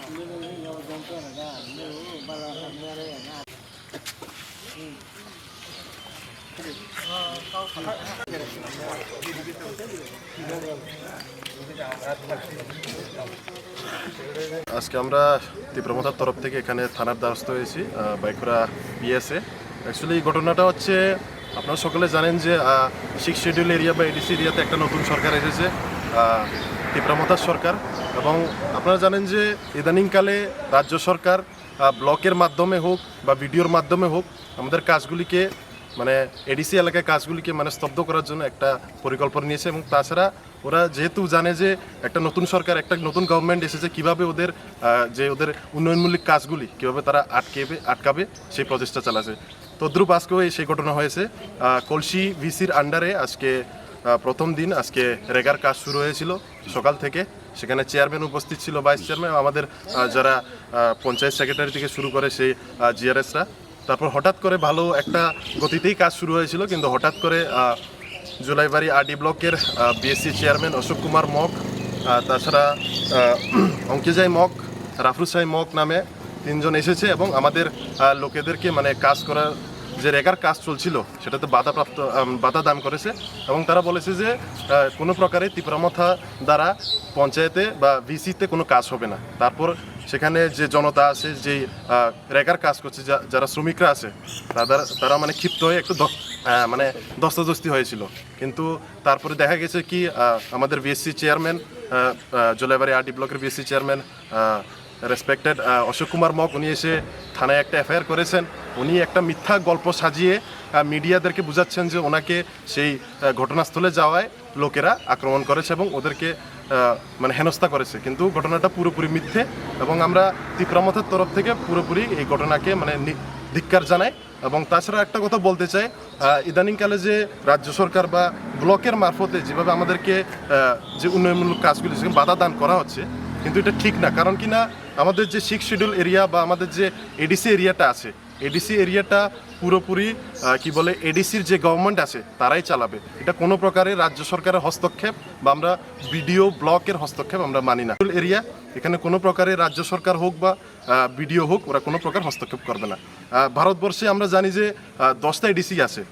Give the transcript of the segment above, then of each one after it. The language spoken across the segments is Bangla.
আজকে আমরা তীব্রমথার তরফ থেকে এখানে থানার দ্বারস্থ হয়েছি বাইকুড়া পিএসএ। অ্যাকচুয়ালি এই ঘটনাটা হচ্ছে আপনারা সকলে জানেন যে 6 শিডিউল এরিয়া বা এডিসি এরিয়াতে একটা নতুন সরকার এসেছে, তীব্রমথার সরকার। এবং আপনারা জানেন যে ইদানিংকালে রাজ্য সরকার ব্লকের মাধ্যমে হোক বা ভিডিওর মাধ্যমে হোক আমাদের কাজগুলিকে মানে এডিসি এলাকায় কাজগুলিকে মানে স্তব্ধ করার জন্য একটা পরিকল্পনা নিয়েছে। এবং তাছাড়া ওরা যেহেতু জানে যে একটা নতুন সরকার, একটা নতুন গভর্নমেন্ট এসেছে, কীভাবে ওদের ওদের উন্নয়নমূলক কাজগুলি কীভাবে তারা আটকাবে সেই প্রচেষ্টা চালাছে। তদ্রুপ আজকেও সেই ঘটনা হয়েছে। কলসি ভিসির আন্ডারে আজকে প্রথম দিন আজকে রেগার কাজ শুরু হয়েছিল সকাল থেকে। সেখানে চেয়ারম্যান উপস্থিত ছিল, ভাইস চেয়ারম্যান, আমাদের যারা পঞ্চায়েত সেক্রেটারি থেকে শুরু করে সেই জিআরএসরা। তারপর হঠাৎ করে ভালো একটা গতিতেই কাজ শুরু হয়েছিল, কিন্তু হঠাৎ করে জুলাইবাড়ি আরডি ব্লকের বিএসসি চেয়ারম্যান অশোক কুমার মক, তাছাড়া অঙ্কিজাই মক, রাফরুসাই মক নামে 3 জন এসেছে এবং আমাদের লোকেদেরকে মানে কাজ করার যে রেগার কাজ চলছিল সেটাতে বাধা দান করেছে। এবং তারা বলেছে যে কোনো প্রকারে তীব্রমথা দ্বারা পঞ্চায়েতে বা ভিসিতে কোনো কাজ হবে না। তারপর সেখানে যে জনতা আছে, যে রেগার কাজ করছে, যারা শ্রমিকরা আছে, তারা মানে ক্ষিপ্ত হয়ে একটু মানে দস্তাদস্তি হয়েছিল। কিন্তু তারপরে দেখা গেছে কি আমাদের বিএসসি চেয়ারম্যান, জুলাইবাড়ি আরডি ব্লকের BSC chairman respected Ashok Kumar মক, উনি এসে থানায় একটা এফআইআর করেছেন। উনি একটা মিথ্যা গল্প সাজিয়ে মিডিয়াদেরকে বুঝাচ্ছেন যে ওনাকে সেই ঘটনাস্থলে যাওয়ায় লোকেরা আক্রমণ করেছে এবং ওদেরকে মানে হেনস্থা করেছে। কিন্তু ঘটনাটা পুরোপুরি মিথ্যে এবং আমরা তীব্রমথার তরফ থেকে পুরোপুরি এই ঘটনাকে মানে ধিক্কার জানাই। এবং তাছাড়া একটা কথা বলতে চাই, ইদানিংকালে যে রাজ্য সরকার বা ব্লকের মারফতে যেভাবে আমাদেরকে যে উন্নয়নমূলক কাজগুলি বাধা দান করা হচ্ছে, কিন্তু এটা ঠিক না। কারণ কি না, আমাদের যে 6 শিডিউল এরিয়া বা আমাদের যে এডিসি এরিয়াটা আছে, এডিসি এরিয়াটা পুরোপুরি কি বলে এডিসির যে গভর্নমেন্ট আছে তারাই চালাবে। এটা কোনো প্রকারের রাজ্য সরকারের হস্তক্ষেপ বা আমরা বিডিও ব্লকের হস্তক্ষেপ আমরা মানি না। এরিয়া এখানে কোনো প্রকারের রাজ্য সরকার হোক বা বিডিও হোক, ওরা কোনো প্রকার হস্তক্ষেপ করবে না। ভারতবর্ষে আমরা জানি যে 10টা এডিসি আছে,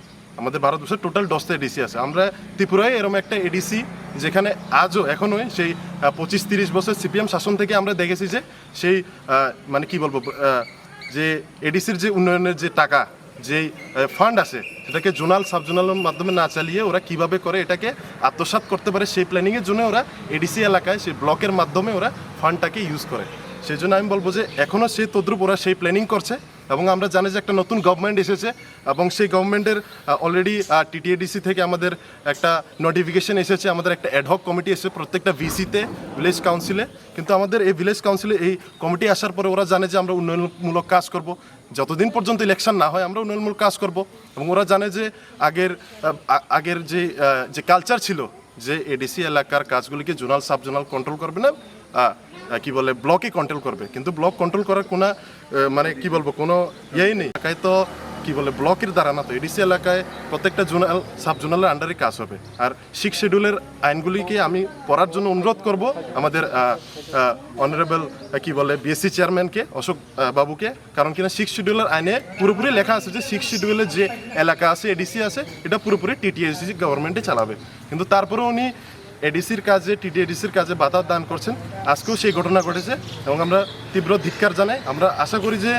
আমাদের ভারতবর্ষে টোটাল 10টা এডিসি আছে। আমরা ত্রিপুরায় এরকম একটা এডিসি যেখানে আজও এখনোই সেই 25-30 বছর সিপিএম শাসন থেকে আমরা দেখেছি যে সেই মানে কি বলবো, যে এডিসির যে উন্নয়নের যে টাকা, যেই ফান্ড আছে, সেটাকে জোনাল সাবজোনালের মাধ্যমে না চালিয়ে ওরা কিভাবে করে এটাকে আত্মসাৎ করতে পারে সেই প্ল্যানিংয়ের জন্য ওরা এডিসি এলাকায় সেই ব্লকের মাধ্যমে ওরা ফান্ডটাকে ইউজ করে। সেই জন্য আমি বলবো যে এখনও সেই তদ্রুপ ওরা সেই প্ল্যানিং করছে। এবং আমরা জানি যে একটা নতুন গভর্নমেন্ট এসেছে এবং সেই গভর্নমেন্টের অলরেডি টিটিএডিসি থেকে আমাদের একটা নোটিফিকেশন এসেছে, আমাদের একটা অ্যাডহক কমিটি এসেছে প্রত্যেকটা ভিসিতে, ভিলেজ কাউন্সিলে। কিন্তু আমাদের এই ভিলেজ কাউন্সিলে এই কমিটি আসার পরে ওরা জানে যে আমরা উন্নয়নমূলক কাজ করব, যতদিন পর্যন্ত ইলেকশন না হয় আমরা উন্নয়নমূলক কাজ করব। এবং ওরা জানে যে আগের যে কালচার ছিল যে এডিসি এলাকার কাজগুলিকে জোনাল সাবজোনাল কন্ট্রোল করবে না, কি বলে ব্লকে কন্ট্রোল করবে। কিন্তু ব্লক কন্ট্রোল করার কোনো মানে কি বলবো কোনো ইয়েই নেই। এলাকায় তো কি বলে ব্লকের দ্বারা না, তো এডিসি এলাকায় প্রত্যেকটা জোনাল সাব জোনালের আন্ডারে কাজ হবে। আর 6 শিডিউলের আইনগুলিকে আমি পড়ার জন্য অনুরোধ করব আমাদের অনারেবল কি বলে বিএসসি চেয়ারম্যানকে, অশোক বাবুকে। কারণ কিনা 6 শিডিউলের আইনে পুরোপুরি লেখা আছে যে 6 শিডিউলের যে এলাকা আছে, এডিসি আছে, এটা পুরোপুরি টিটিএডিসি গভর্নমেন্টে চালাবে। কিন্তু তারপরে উনি এডিসির কাজে, টিটিএডিসির কাজে বাধা দান করছেন। আজকেও সেই ঘটনা ঘটেছে এবং আমরা তীব্র ধিক্কার জানাই। আমরা আশা করি যে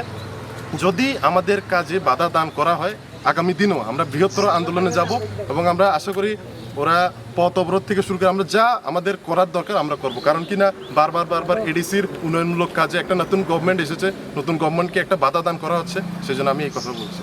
যদি আমাদের কাজে বাধা দান করা হয়, আগামী দিনেও আমরা বৃহত্তর আন্দোলনে যাব এবং আমরা আশা করি ওরা পথ অবরোধ থেকে শুরু করে আমরা যা আমাদের করার দরকার আমরা করব। কারণ কি না বারবার এডিসির উন্নয়নমূলক কাজে একটা নতুন গভর্নমেন্ট এসেছে, নতুন গভর্নমেন্টকে একটা বাধা দান করা হচ্ছে, সেজন্য আমি এই কথা বলছি।